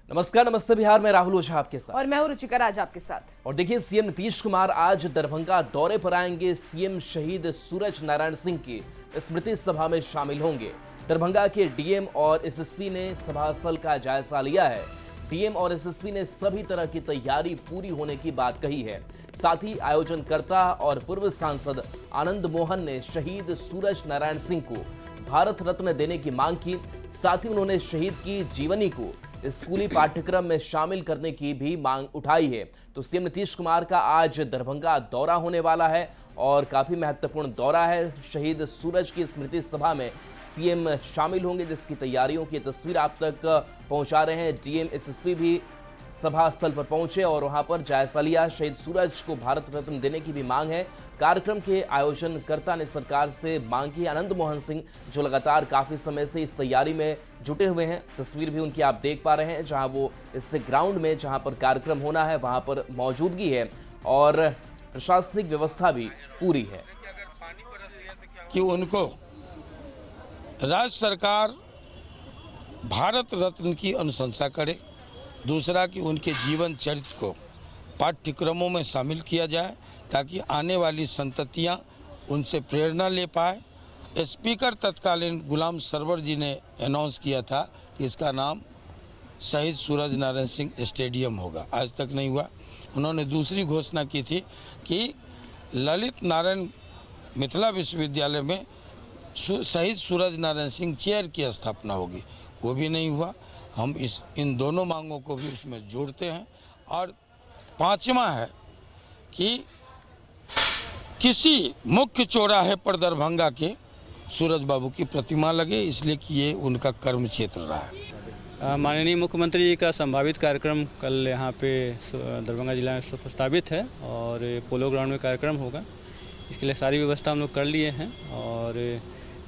नमस्कार, नमस्ते बिहार में राहुल ओझा आपके साथ और मैं हूं रुचिका राज आपके साथ। और देखिए, सीएम नीतीश कुमार आज दरभंगा दौरे पर आएंगे। सीएम शहीद सूरज नारायण सिंह की स्मृति सभा में शामिल होंगे। दरभंगा के डीएम और एसएसपी ने सभा स्थल का जायजा लिया है। डीएम और एसएसपी ने सभी तरह की तैयारी पूरी होने की बात कही है। साथ ही आयोजनकर्ता और पूर्व सांसद आनंद मोहन ने शहीद सूरज नारायण सिंह को भारत रत्न देने की मांग की। साथ ही उन्होंने शहीद की जीवनी को स्कूली पाठ्यक्रम में शामिल करने की भी मांग उठाई है। तो सीएम नीतीश कुमार का आज दरभंगा दौरा होने वाला है और काफी महत्वपूर्ण दौरा है। शहीद सूरज की स्मृति सभा में सीएम शामिल होंगे, जिसकी तैयारियों की तस्वीर आप तक पहुंचा रहे हैं। डीएम एसएसपी भी सभा स्थल पर पहुंचे और वहां पर जायजा लिया। शहीद सूरज को भारत रत्न देने की भी मांग है। कार्यक्रम के आयोजनकर्ता ने सरकार से मांग की। आनंद मोहन सिंह जो लगातार काफी समय से इस तैयारी में जुटे हुए हैं, तस्वीर भी उनकी आप देख पा रहे हैं, जहां वो इस ग्राउंड में जहां पर कार्यक्रम होना है वहां पर मौजूदगी है और प्रशासनिक व्यवस्था भी पूरी है कि उनको राज्य सरकार भारत रत्न की अनुशंसा करे। दूसरा कि उनके जीवन चरित्र को पाठ्यक्रमों में शामिल किया जाए ताकि आने वाली संततियां उनसे प्रेरणा ले पाए। स्पीकर तत्कालीन गुलाम सरवर जी ने अनाउंस किया था कि इसका नाम शहीद सूरज नारायण सिंह स्टेडियम होगा, आज तक नहीं हुआ। उन्होंने दूसरी घोषणा की थी कि ललित नारायण मिथिला विश्वविद्यालय में शहीद सूरज नारायण सिंह चेयर की स्थापना होगी, वो भी नहीं हुआ। हम इन दोनों मांगों को भी उसमें जोड़ते हैं। और पांचवा है कि किसी मुख्य चौराहे पर दरभंगा के सूरज बाबू की प्रतिमा लगे, इसलिए कि ये उनका कर्म क्षेत्र रहा है। माननीय मुख्यमंत्री जी का संभावित कार्यक्रम कल यहाँ पे दरभंगा जिला में प्रस्तावित है और पोलो ग्राउंड में कार्यक्रम होगा। इसके लिए सारी व्यवस्था हम लोग कर लिए हैं और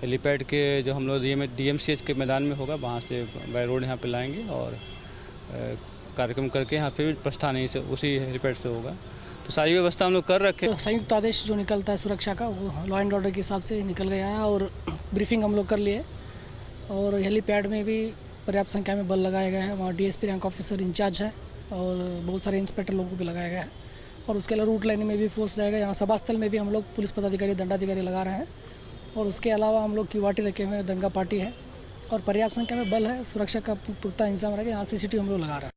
हेलीपैड के जो हम लोग डीएमसीएच के मैदान में होगा, वहाँ से बाय रोड यहाँ पे लाएंगे और कार्यक्रम करके यहाँ फिर प्रस्थान यहीं से उसी हेलीपैड से होगा। तो सारी व्यवस्था हम लोग कर रखे। तो संयुक्त आदेश जो निकलता है सुरक्षा का, वो लॉ एंड ऑर्डर के हिसाब से निकल गया है और ब्रीफिंग हम लोग कर लिए और हेलीपैड में भी पर्याप्त संख्या में बल लगाया गया है। वहाँ डीएसपी रैंक ऑफिसर इंचार्ज है और बहुत सारे इंस्पेक्टर लोगों को भी लगाया गया है और उसके अलावा रूट लाइन में भी फोर्स रहेगा। यहाँ सभा स्थल में भी हम लोग पुलिस पदाधिकारी दंडाधिकारी लगा रहे हैं और उसके अलावा हम लोग क्यूआरटी रखे हुए हैं, दंगा पार्टी है और पर्याप्त संख्या में बल है। सुरक्षा का पुख्ता इंतजाम रहेगा। यहाँ सीसीटीवी हम लोग लगा रहे हैं।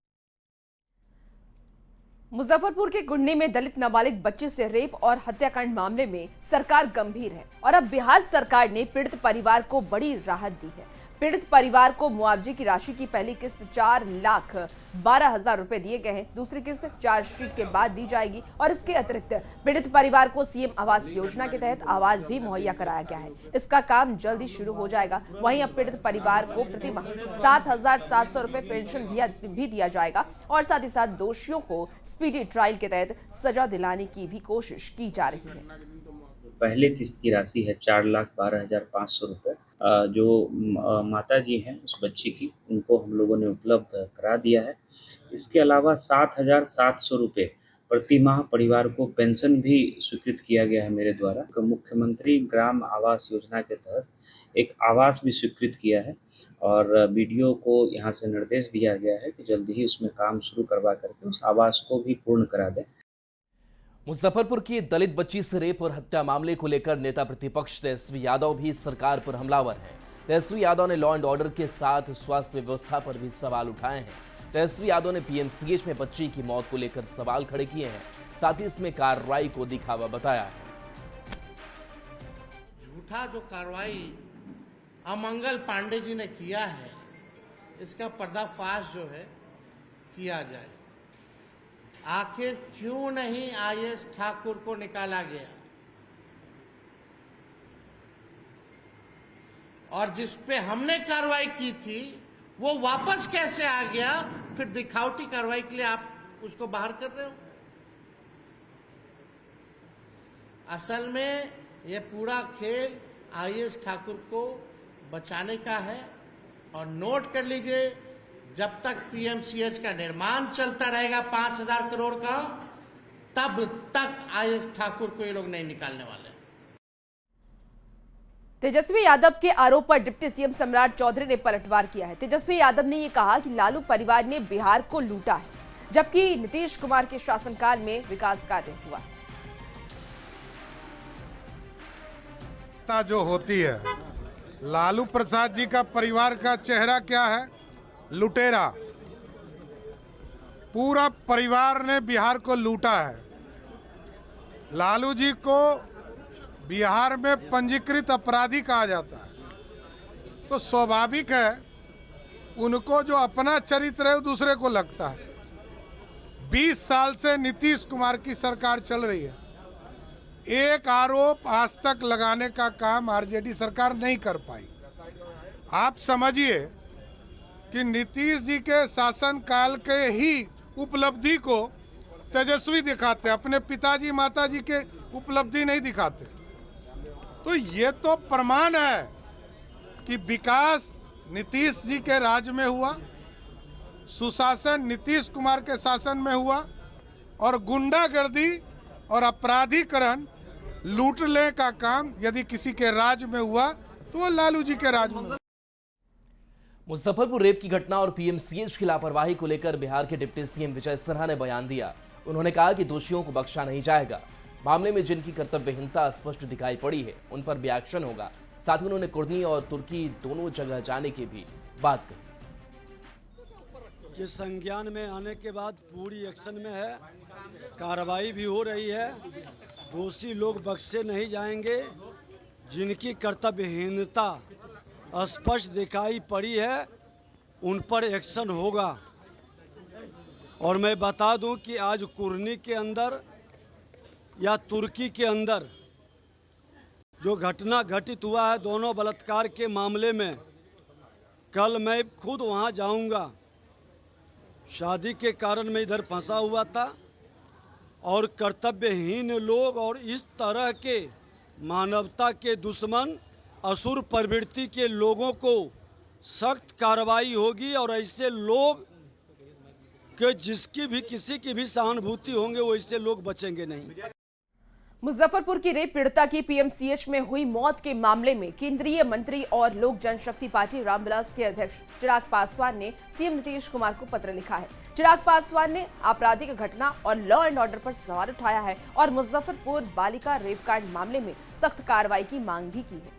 मुजफ्फरपुर के कुंडनी में दलित नाबालिग बच्चे से रेप और हत्याकांड मामले में सरकार गंभीर है और अब बिहार सरकार ने पीड़ित परिवार को बड़ी राहत दी है। पीड़ित परिवार को मुआवजे की राशि की पहली किस्त 4,12,000 रुपए दिए गए हैं। दूसरी किस्त चार्जशीट के बाद दी जाएगी और इसके अतिरिक्त पीड़ित परिवार को सीएम आवास योजना के तहत आवास भी मुहैया कराया गया है। इसका काम जल्दी शुरू हो जाएगा। वहीं अब पीड़ित परिवार को प्रति माह 7,700 रुपए पेंशन भी दिया जाएगा और साथ ही साथ दोषियों को स्पीडी ट्रायल के तहत सजा दिलाने की भी कोशिश की जा रही है। पहले किस्त की राशि है 4,12,500 रुपये, जो माता जी हैं उस बच्ची की, उनको हम लोगों ने उपलब्ध करा दिया है। इसके अलावा 7,700 रुपये प्रति माह परिवार को पेंशन भी स्वीकृत किया गया है मेरे द्वारा। मुख्यमंत्री ग्राम आवास योजना के तहत एक आवास भी स्वीकृत किया है और बीडीओ को यहाँ से निर्देश दिया गया है कि जल्दी ही उसमें काम शुरू करवा करके उस आवास को भी पूर्ण करा दें। मुजफ्फरपुर की दलित बच्ची से रेप और हत्या मामले को लेकर नेता प्रतिपक्ष तेजस्वी यादव भी सरकार पर हमलावर हैं। तेजस्वी यादव ने लॉ एंड ऑर्डर के साथ स्वास्थ्य व्यवस्था पर भी सवाल उठाए हैं। तेजस्वी यादव ने पीएमसीएच में बच्ची की मौत को लेकर सवाल खड़े किए हैं। साथ ही इसमें कार्रवाई को दिखावा बताया है। झूठा जो कार्रवाई अमंगल पांडे जी ने किया है, इसका पर्दाफाश जो है किया जाए। आखिर क्यों नहीं आईएएस ठाकुर को निकाला गया और जिस पे हमने कार्रवाई की थी वो वापस कैसे आ गया? फिर दिखावटी कार्रवाई के लिए आप उसको बाहर कर रहे हो। असल में ये पूरा खेल आईएएस ठाकुर को बचाने का है और नोट कर लीजिए, जब तक पीएमसीएच का निर्माण चलता रहेगा 5,000 करोड़ का, तब तक आईएएस ठाकुर को ये लोग नहीं निकालने वाले। तेजस्वी यादव के आरोप पर डिप्टी सीएम सम्राट चौधरी ने पलटवार किया है। तेजस्वी यादव ने ये कहा कि लालू परिवार ने बिहार को लूटा है, जबकि नीतीश कुमार के शासनकाल में विकास कार्य हुआ। जो होती है, लालू प्रसाद जी का परिवार का चेहरा क्या है? लुटेरा। पूरा परिवार ने बिहार को लूटा है। लालू जी को बिहार में पंजीकृत अपराधी कहा जाता है, तो स्वाभाविक है उनको जो अपना चरित्र है वो दूसरे को लगता है। 20 साल से नीतीश कुमार की सरकार चल रही है, एक आरोप आज तक लगाने का काम आरजेडी सरकार नहीं कर पाई। आप समझिए कि नीतीश जी के शासनकाल के ही उपलब्धि को तेजस्वी दिखाते, अपने पिताजी माताजी के उपलब्धि नहीं दिखाते। तो ये तो प्रमाण है कि विकास नीतीश जी के राज में हुआ, सुशासन नीतीश कुमार के शासन में हुआ, और गुंडागर्दी और अपराधीकरण लूटने का काम यदि किसी के राज में हुआ तो वो लालू जी के राज में। मुजफ्फरपुर रेप की घटना और पीएमसीएच की लापरवाही को लेकर बिहार के डिप्टी सीएम विजय सिन्हा ने बयान दिया। उन्होंने कहा कि दोषियों को बख्शा नहीं जाएगा। मामले में जिनकी कर्तव्यहीनता स्पष्ट दिखाई पड़ी है उन पर भी एक्शन होगा। साथ ही उन्होंने कुर्नी और तुर्की दोनों जगह जाने की भी बात कही। कि संज्ञान में आने के बाद पूरी एक्शन में है, कार्रवाई भी हो रही है। दोषी लोग बख्शे नहीं जाएंगे। जिनकी कर्तव्यहीनता स्पष्ट दिखाई पड़ी है उन पर एक्शन होगा। और मैं बता दूं कि आज कुर्नी के अंदर या तुर्की के अंदर जो घटना घटित हुआ है दोनों बलात्कार के मामले में, कल मैं खुद वहां जाऊंगा। शादी के कारण मैं इधर फंसा हुआ था और कर्तव्यहीन लोग और इस तरह के मानवता के दुश्मन असुर प्रवृत्ति के लोगों को सख्त कार्रवाई होगी। और ऐसे लोग के जिसकी भी किसी की भी सहानुभूति होंगे वो इससे लोग बचेंगे नहीं। मुजफ्फरपुर की रेप पीड़िता की पीएमसीएच में हुई मौत के मामले में केंद्रीय मंत्री और लोक जनशक्ति पार्टी रामविलास के अध्यक्ष चिराग पासवान ने सीएम नीतीश कुमार को पत्र लिखा है। चिराग पासवान ने आपराधिक घटना और लॉ एंड ऑर्डर पर सवाल उठाया है और मुजफ्फरपुर बालिका रेप कांड मामले में सख्त कार्रवाई की मांग भी की है।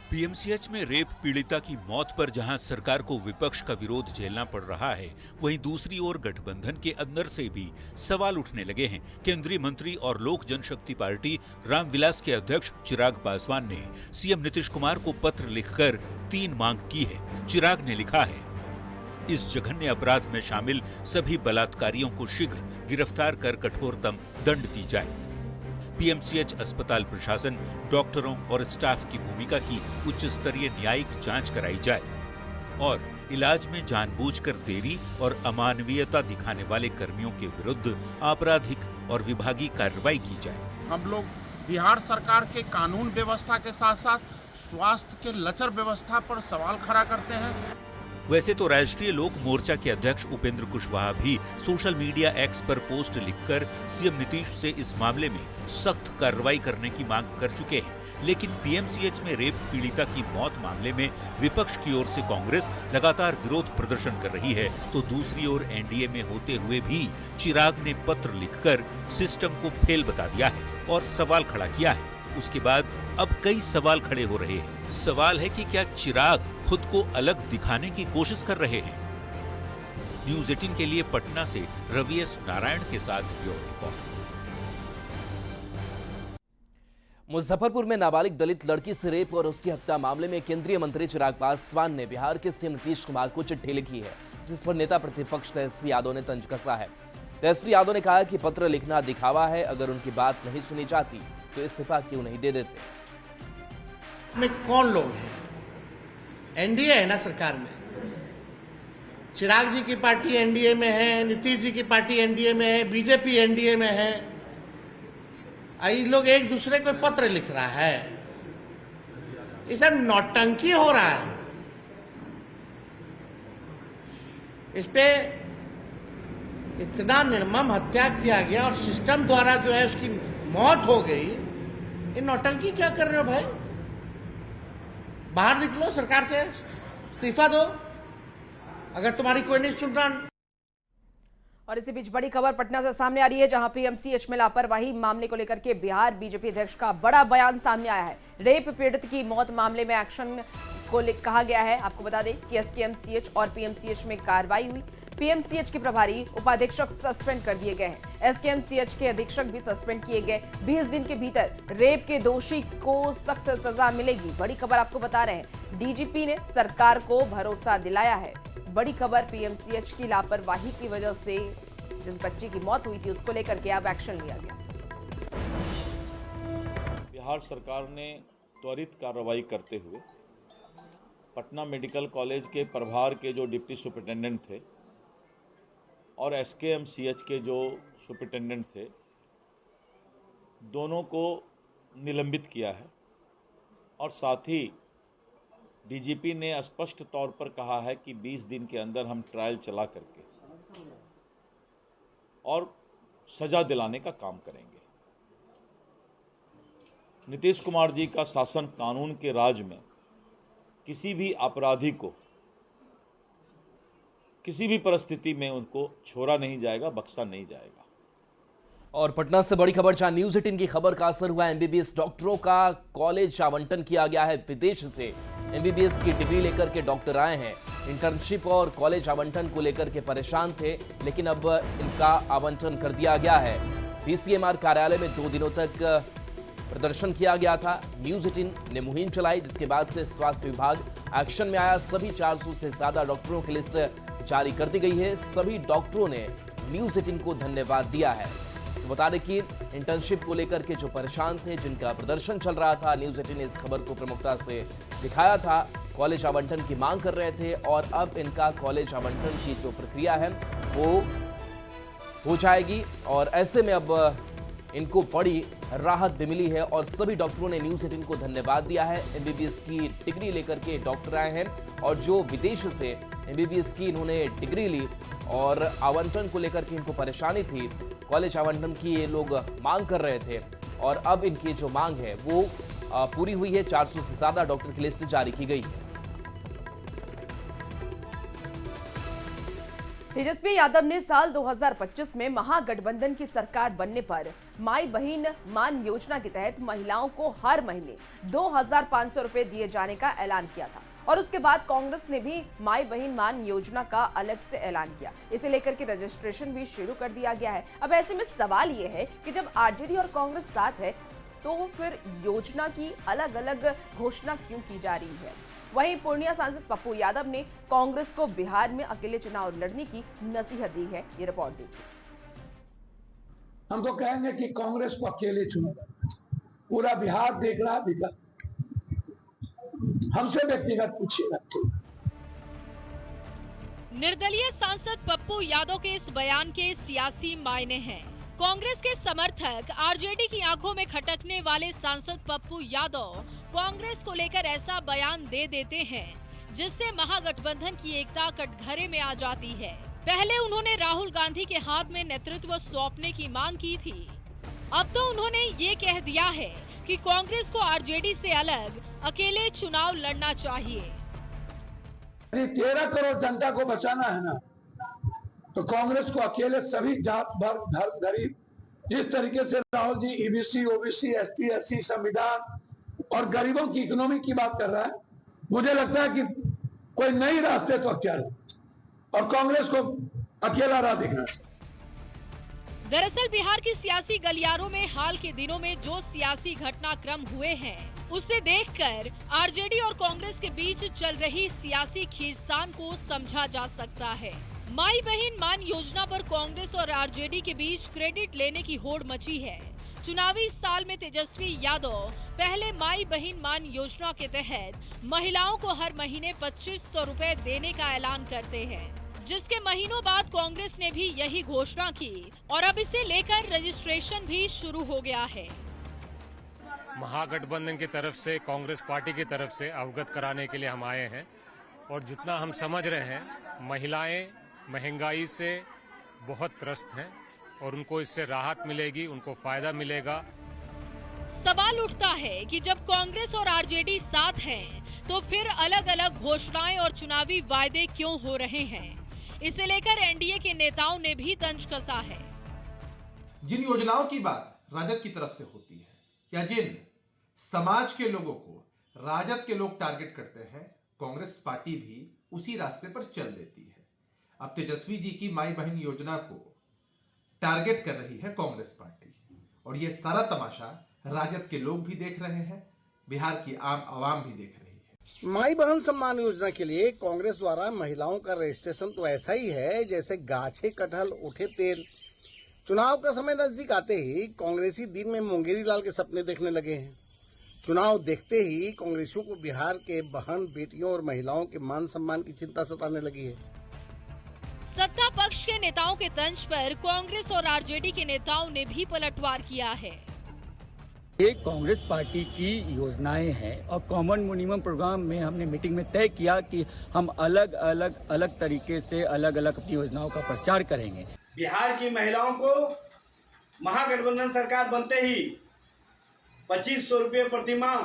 पीएमसीएच में रेप पीड़िता की मौत पर जहां सरकार को विपक्ष का विरोध झेलना पड़ रहा है, वहीं दूसरी ओर गठबंधन के अंदर से भी सवाल उठने लगे हैं। केंद्रीय मंत्री और लोक जनशक्ति पार्टी रामविलास के अध्यक्ष चिराग पासवान ने सीएम नीतीश कुमार को पत्र लिखकर 3 मांग की है। चिराग ने लिखा है, इस जघन्य अपराध में शामिल सभी बलात्कारियों को शीघ्र गिरफ्तार कर कठोरतम दंड दी जाए। पीएमसीएच अस्पताल प्रशासन, डॉक्टरों और स्टाफ की भूमिका की उच्च स्तरीय न्यायिक जांच कराई जाए और इलाज में जानबूझकर देरी और अमानवीयता दिखाने वाले कर्मियों के विरुद्ध आपराधिक और विभागीय कार्रवाई की जाए। हम लोग बिहार सरकार के कानून व्यवस्था के साथ साथ स्वास्थ्य के लचर व्यवस्था पर सवाल खड़ा करते हैं। वैसे तो राष्ट्रीय लोक मोर्चा के अध्यक्ष उपेंद्र कुशवाहा भी सोशल मीडिया एक्स पर पोस्ट लिखकर सीएम नीतीश से इस मामले में सख्त कार्रवाई करने की मांग कर चुके हैं। लेकिन पीएमसीएच में रेप पीड़िता की मौत मामले में विपक्ष की ओर से कांग्रेस लगातार विरोध प्रदर्शन कर रही है, तो दूसरी ओर एनडीए में होते हुए भी चिराग ने पत्र लिखकर सिस्टम को फेल बता दिया है और सवाल खड़ा किया है। उसके बाद अब कई सवाल खड़े हो रहे हैं। सवाल है कि क्या चिराग खुद को अलग दिखाने की कोशिश कर रहे हैं? न्यूज़ 18 के लिए पटना से रवि एस नारायण के साथ ब्यूरो रिपोर्ट। मुजफ्फरपुर में नाबालिग दलित लड़की से रेप और उसकी हत्या मामले में केंद्रीय मंत्री चिराग पासवान ने बिहार के सीएम नीतीश कुमार को चिट्ठी लिखी है, जिस पर नेता प्रतिपक्ष तेजस्वी यादव ने तंज कसा है। तेजस्वी यादव ने कहा कि पत्र लिखना दिखावा है, अगर उनकी बात नहीं सुनी जाती तो इस्तीफा क्यों नहीं दे देते। में कौन लोग हैं? एनडीए है ना सरकार में। चिराग जी की पार्टी एनडीए में है, नीतीश जी की पार्टी एनडीए में है, बीजेपी एनडीए में है। ये लोग एक दूसरे को पत्र लिख रहा है, ये सब नौटंकी हो रहा है। इस पे इतना निर्मम हत्या किया गया और सिस्टम द्वारा जो है उसकी मौत हो गई। ये नौटंकी क्या कर रहे हो भाई? बाहर निकलो, सरकार से इस्तीफा दो अगर तुम्हारी कोई नहीं सुन रहा। और इसी बीच बड़ी खबर पटना से सामने आ रही है, जहां पीएमसीएच में लापरवाही मामले को लेकर के बिहार बीजेपी अध्यक्ष का बड़ा बयान सामने आया है। रेप पीड़ित की मौत मामले में एक्शन को कहा गया है। आपको बता दें कि एसकेएमसीएच और पीएमसीएच में कार्रवाई हुई। पीएमसीएच के प्रभारी उपाधीक्षक सस्पेंड कर दिए गए हैं। एसकेएमसीएच के अधीक्षक भी सस्पेंड किए गए। 20 दिन के भीतर रेप के दोषी को सख्त सजा मिलेगी। बड़ी खबर आपको बता रहे हैं, डीजीपी ने सरकार को भरोसा दिलाया है। बड़ी खबर, पीएमसीएच की लापरवाही की वजह से जिस बच्ची की मौत हुई थी उसको लेकर के अब एक्शन लिया गया। बिहार सरकार ने त्वरित कार्रवाई करते हुए पटना मेडिकल कॉलेज के प्रभार के जो डिप्टी सुपरिटेंडेंट थे और एसकेएमसीएच के जो सुपरिटेंडेंट थे, दोनों को निलंबित किया है। और साथ ही डीजीपी ने स्पष्ट तौर पर कहा है कि 20 दिन के अंदर हम ट्रायल चला करके और सजा दिलाने का काम करेंगे। नीतीश कुमार जी का शासन कानून के राज में किसी भी अपराधी को किसी भी परिस्थिति में उनको छोड़ा नहीं जाएगा, बख्शा नहीं जाएगा। और पटना से बड़ी खबर, जहां न्यूज 18 की खबर का असर हुआ। एमबीबीएस डॉक्टरों का कॉलेज आवंटन किया गया है। विदेश से एमबीबीएस की डिग्री लेकर के डॉक्टर आए हैं। इंटर्नशिप और कॉलेज आवंटन को लेकर के परेशान थे, लेकिन अब इनका आवंटन कर दिया गया है। बीसीएमआर कार्यालय में 2 दिनों तक प्रदर्शन किया गया था। न्यूज 18 ने मुहिम चलाई, जिसके बाद से स्वास्थ्य विभाग एक्शन में आया। सभी 400 से ज्यादा डॉक्टरों की लिस्ट जारी कर दी गई है। सभी डॉक्टरों ने न्यूज 18 को धन्यवाद दिया है। तो बता दें कि इंटर्नशिप को लेकर के जो परेशान थे, जिनका प्रदर्शन चल रहा था, न्यूज 18 ने इस खबर को प्रमुखता से दिखाया था। कॉलेज आवंटन की मांग कर रहे थे और अब इनका कॉलेज आवंटन की जो प्रक्रिया है वो हो जाएगी। और ऐसे में अब इनको बड़ी राहत भी मिली है और सभी डॉक्टरों ने न्यूज 18 को धन्यवाद दिया है। एमबीबीएस की डिग्री लेकर के डॉक्टर आए हैं और जो विदेश से एमबीबीएस की इन्होंने डिग्री ली और आवंटन को लेकर के इनको परेशानी थी, कॉलेज आवंटन की ये लोग मांग कर रहे थे और अब इनकी जो मांग है वो पूरी हुई है। 400 से ज्यादा डॉक्टर की लिस्ट जारी की गई है। तेजस्वी यादव ने साल 2025 में महागठबंधन की सरकार बनने पर माई बहन मान योजना के तहत महिलाओं को हर महीने 2,500 रुपए दिए जाने का ऐलान किया था और उसके बाद कांग्रेस ने भी माई बहन मान योजना का अलग से ऐलान किया। इसे लेकर के रजिस्ट्रेशन भी शुरू कर दिया गया है। अब ऐसे में सवाल ये है कि जब आरजेडी और कांग्रेस साथ है तो फिर योजना की अलग अलग घोषणा क्यों की जा रही है? वहीं पूर्णिया सांसद पप्पू यादव ने कांग्रेस को बिहार में अकेले चुनाव लड़ने की नसीहत दी है। ये रिपोर्ट देखिए। हम तो कहेंगे कि कांग्रेस को अकेले चुनो, पूरा बिहार देख रहा है, हमसे व्यक्तिगत पूछिएगा। निर्दलीय सांसद पप्पू यादव के इस बयान के सियासी मायने हैं। कांग्रेस के समर्थक आरजेडी की आंखों में खटकने वाले सांसद पप्पू यादव कांग्रेस को लेकर ऐसा बयान दे देते हैं जिससे महागठबंधन की एकता कटघरे में आ जाती है। पहले उन्होंने राहुल गांधी के हाथ में नेतृत्व सौंपने की मांग की थी, अब तो उन्होंने ये कह दिया है कि कांग्रेस को आरजेडी से अलग अकेले चुनाव लड़ना चाहिए। 13 करोड़ जनता को बचाना है ना, तो कांग्रेस को अकेले सभी जात वर्ग धर्म गरीब, जिस तरीके से Rahul ji EBC OBC ST SC संविधान और गरीबों की इकोनॉमी की बात कर रहा है, मुझे लगता है कि कोई नई रास्ते तो अख्तियार और कांग्रेस को अकेला राह दिखना चाहिए। दरअसल बिहार की सियासी गलियारों में हाल के दिनों में जो सियासी घटनाक्रम हुए हैं उसे देखकर आरजेडी और कांग्रेस के बीच चल रही सियासी खींचतान को समझा जा सकता है। माई बहन मान योजना पर कांग्रेस और आरजेडी के बीच क्रेडिट लेने की होड़ मची है। चुनावी साल में तेजस्वी यादव पहले माई बहन मान योजना के तहत महिलाओं को हर महीने 2500 रुपए देने का ऐलान करते हैं, जिसके महीनों बाद कांग्रेस ने भी यही घोषणा की और अब इसे लेकर रजिस्ट्रेशन भी शुरू हो गया है। महागठबंधन की तरफ से कांग्रेस पार्टी की तरफ से अवगत कराने के लिए हम आए हैं और जितना हम समझ रहे हैं महिलाएं महंगाई से बहुत त्रस्त हैं और उनको इससे राहत मिलेगी, उनको फायदा मिलेगा। सवाल उठता है कि जब कांग्रेस और आरजेडी साथ हैं, तो फिर अलग अलग घोषणाएं और चुनावी वायदे क्यों हो रहे हैं? इसे लेकर एनडीए के नेताओं ने भी तंज कसा है। जिन योजनाओं की बात राजद की तरफ से होती है या जिन समाज के लोगों को राजद के लोग टारगेट करते हैं, कांग्रेस पार्टी भी उसी रास्ते पर चल देती है। अब तेजस्वी जी की माई बहन योजना को टारगेट कर रही है कांग्रेस पार्टी, और यह सारा तमाशा राजद के लोग भी देख रहे हैं, बिहार की आम आवाम भी देख रही है। माई बहन सम्मान योजना के लिए कांग्रेस द्वारा महिलाओं का रजिस्ट्रेशन तो ऐसा ही है जैसे गाछे कटहल उठे तेल। चुनाव का समय नजदीक आते ही कांग्रेसी दिन में मुंगेरी लाल के सपने देखने लगे हैं। चुनाव देखते ही कांग्रेसियों को बिहार के बहन बेटियों और महिलाओं के मान सम्मान की चिंता सताने लगी है। सत्ता पक्ष के नेताओं के तंज पर कांग्रेस और आरजेडी के नेताओं ने भी पलटवार किया है। ये कांग्रेस पार्टी की योजनाएं हैं और कॉमन मिनिमम प्रोग्राम में हमने मीटिंग में तय किया कि हम अलग तरीके से अलग अपनी योजनाओं का प्रचार करेंगे। बिहार की महिलाओं को महागठबंधन सरकार बनते ही 2500 रुपये प्रतिमाह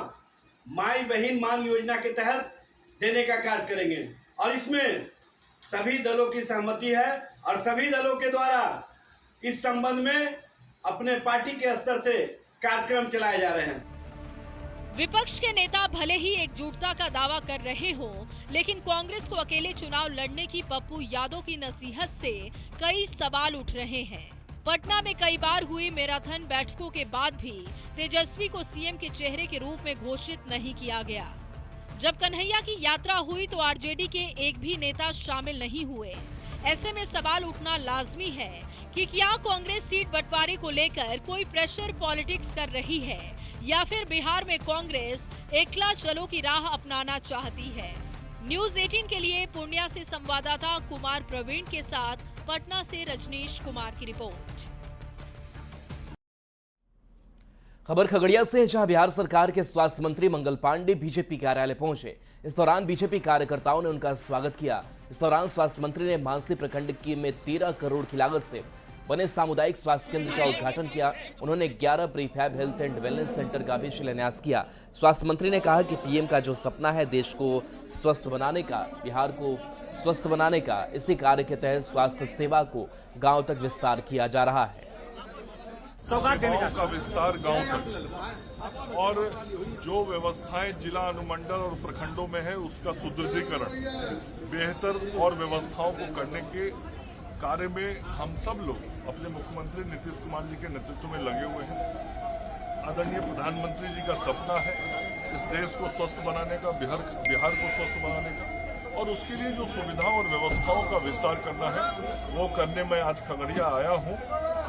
माई बहन मान योजना के तहत देने का कार्य करेंगे, और इसमें सभी दलों की सहमति है और सभी दलों के द्वारा इस संबंध में अपने पार्टी के स्तर से कार्यक्रम चलाए जा रहे हैं। विपक्ष के नेता भले ही एकजुटता का दावा कर रहे हों, लेकिन कांग्रेस को अकेले चुनाव लड़ने की पप्पू यादव की नसीहत से कई सवाल उठ रहे हैं। पटना में कई बार हुई मैराथन बैठकों के बाद भी तेजस्वी को सीएम के चेहरे के रूप में घोषित नहीं किया गया। जब कन्हैया की यात्रा हुई तो आरजेडी के एक भी नेता शामिल नहीं हुए। ऐसे में सवाल उठना लाजमी है कि क्या कांग्रेस सीट बंटवारे को लेकर कोई प्रेशर पॉलिटिक्स कर रही है, या फिर बिहार में कांग्रेस एकला चलो की राह अपनाना चाहती है। न्यूज़ 18 के लिए पूर्णिया से संवाददाता कुमार प्रवीण के साथ पटना से रजनीश कुमार की रिपोर्ट। खबर खगड़िया से, जहां बिहार सरकार के स्वास्थ्य मंत्री मंगल पांडे बीजेपी कार्यालय पहुंचे। इस दौरान बीजेपी कार्यकर्ताओं ने उनका स्वागत किया। इस दौरान स्वास्थ्य मंत्री ने मानसी प्रखंड की में 13 करोड़ की लागत से बने सामुदायिक स्वास्थ्य केंद्र का उद्घाटन किया। उन्होंने 11 prefab health and wellness centre का भी शिलान्यास किया। स्वास्थ्य मंत्री ने कहा कि पीएम का जो सपना है देश को स्वस्थ बनाने का, बिहार को स्वस्थ बनाने का, इसी कार्य के तहत स्वास्थ्य सेवा को गांव तक विस्तार किया जा रहा है। सेवाओं का विस्तार गांव तक, और जो व्यवस्थाएं जिला अनुमंडल और प्रखंडों में है उसका सुदृढ़ीकरण, बेहतर और व्यवस्थाओं को करने के कार्य में हम सब लोग अपने मुख्यमंत्री नीतीश कुमार जी के नेतृत्व में लगे हुए हैं। आदरणीय प्रधानमंत्री जी का सपना है इस देश को स्वस्थ बनाने का, बिहार को स्वस्थ बनाने का, और उसके लिए जो सुविधाओं और व्यवस्थाओं का विस्तार करना है वो करने में आज खगड़िया आया हूँ।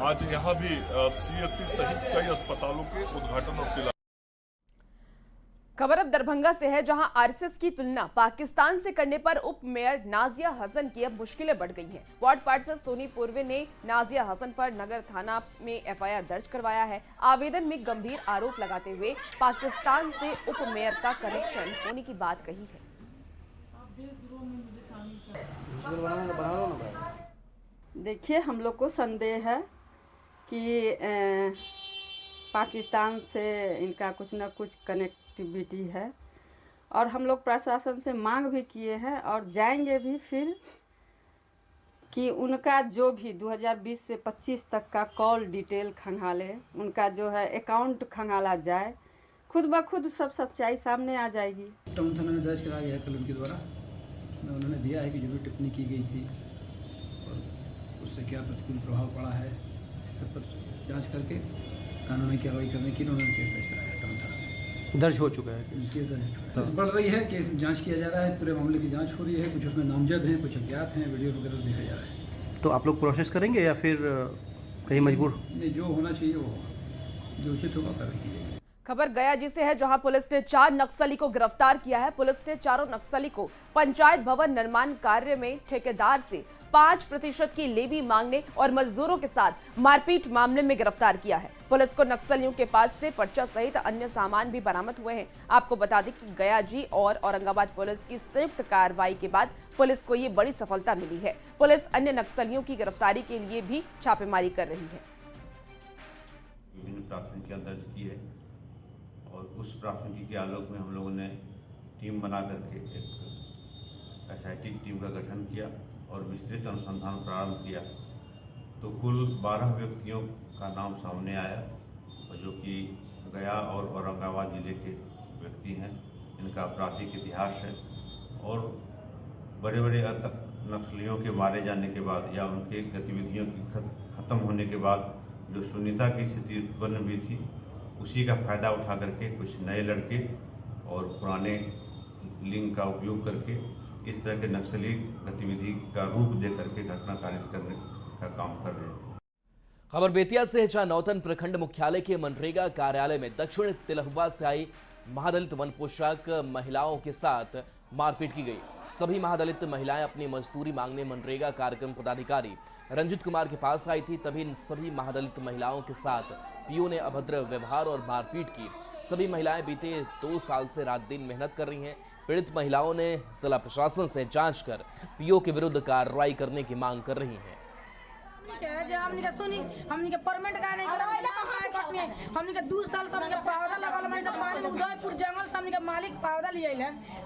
आज यहाँ भी सीएचसी सहित कई अस्पतालों के उद्घाटन और शिलान्यास। खबर अब दरभंगा से है, जहां आरएसएस की तुलना पाकिस्तान से करने पर उप मेयर नाजिया हसन की अब मुश्किलें बढ़ गई हैं। वार्ड पार्षद सोनी पूर्वे ने नाजिया हसन पर नगर थाना में एफआईआर दर्ज करवाया है। आवेदन में गंभीर आरोप लगाते हुए पाकिस्तान से उप मेयर का कनेक्शन होने की बात कही है। देखिए, हम लोग को संदेह है कि पाकिस्तान से इनका कुछ न कुछ कनेक्टिविटी है, और हम लोग प्रशासन से मांग भी किए हैं और जाएंगे भी फिर कि उनका जो भी 2020 से 25 तक का कॉल डिटेल खंगाले, उनका जो है अकाउंट खंगाला जाए, खुद ब खुद सब सच्चाई सामने आ जाएगी। टाउन थाना में दर्ज कराया गया है कल उनके द्वारा। उसमें उन्होंने दिया है कि जो भी टिप्पणी की गई थी और उससे क्या प्रतिकूल प्रभाव पड़ा है, सब पर जांच करके कानूनी कार्रवाई करने के लिए उन्होंने केस दर्ज कराया टाउन थाना में। दर्ज हो चुका है, केस दर्ज हो चुका है। बढ़ रही है, केस जांच किया जा रहा है, पूरे मामले की जांच हो रही है। कुछ उसमें नामजद हैं, कुछ अज्ञात हैं, वीडियो वगैरह देखा जा रहा है। तो आप लोग प्रोसेस करेंगे या फिर कहीं मजबूर? नहीं, जो होना चाहिए वो होगा, जो उचित होगा कार्रवाई की जाएगी। खबर गया जी से है, जहां पुलिस ने 4 नक्सली को गिरफ्तार किया है। पुलिस ने चारों नक्सली को पंचायत भवन निर्माण कार्य में ठेकेदार से 5% की लेवी मांगने और मजदूरों के साथ मारपीट मामले में गिरफ्तार किया है। पुलिस को नक्सलियों के पास से पर्चा सहित अन्य सामान भी बरामद हुए हैं। आपको बता दें कि गया जी और औरंगाबाद पुलिस की संयुक्त कार्रवाई के बाद पुलिस को ये बड़ी सफलता मिली है। पुलिस अन्य नक्सलियों की गिरफ्तारी के लिए भी छापेमारी कर रही है। विभिन्न प्राथमिकियां दर्ज की है और उस प्राथमिकी के आलोक में हम लोगों ने टीम बना करके एक एसआईटी टीम का गठन किया और विस्तृत अनुसंधान प्रारंभ किया। तो कुल 12 व्यक्तियों का नाम सामने आया और जो कि गया और औरंगाबाद जिले के व्यक्ति हैं। इनका आपराधिक इतिहास है और बड़े बड़े नक्सलियों के मारे जाने के बाद या उनके गतिविधियों की खत्म होने के बाद जो शून्यता की स्थिति उत्पन्न हुई थी, उसी का फायदा उठा करके कुछ नए लड़के और पुराने लिंग का उपयोग करके इस तरह के नक्सली गतिविधि का रूप दे करके घटना कारित करने का काम कर रहे हैं। खबर बेतिया से है, जहां नौतन प्रखंड मुख्यालय के मनरेगा कार्यालय में दक्षिण तिलहुआ से आई महादलित वन पोशाक महिलाओं के साथ मारपीट की गई। सभी महादलित महिलाएं अपनी मजदूरी मांगने मनरेगा कार्यक्रम पदाधिकारी रंजित कुमार के पास आई थी। तभी इन सभी महादलित महिलाओं के साथ पीओ ने अभद्र व्यवहार और मारपीट की। सभी महिलाएं बीते 2 साल से रात दिन मेहनत कर रही हैं। पीड़ित महिलाओं ने जिला प्रशासन से जांच कर पीओ के विरुद्ध कार्रवाई करने की मांग कर रही हैं। हमने सुनी हमने परमिट का नहीं हमने 2 साल से हमने पौधा लगल माने पानी में उदयपुर जंगल से हमने मालिक पौधा लिया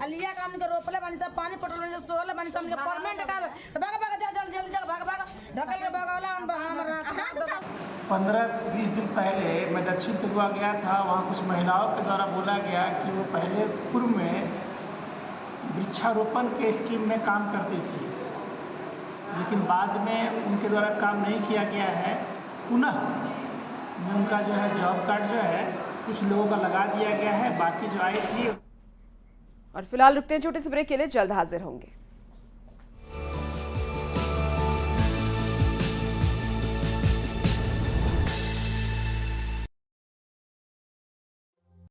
लिया के हमने रोपले बानी सब पानी पटल बानी सोहल बानी हमने परमिट का भाग भाग जल्दी भाग भाग ढकल के भागला हम 15-20 दिन पहले मैं दक्षिण तिलुआ गया था। वहाँ कुछ महिलाओं के द्वारा बोला गया कि वो पहले पूर्व में वृक्षारोपण के स्कीम में काम करती थी, लेकिन बाद में उनके द्वारा काम नहीं किया गया है। पुनः उनका जो है जॉब कार्ड जो है कुछ लोगों का लगा दिया गया है, बाकी जो आई थी। और फिलहाल रुकते हैं छोटे से ब्रेक के लिए, जल्द हाजिर होंगे।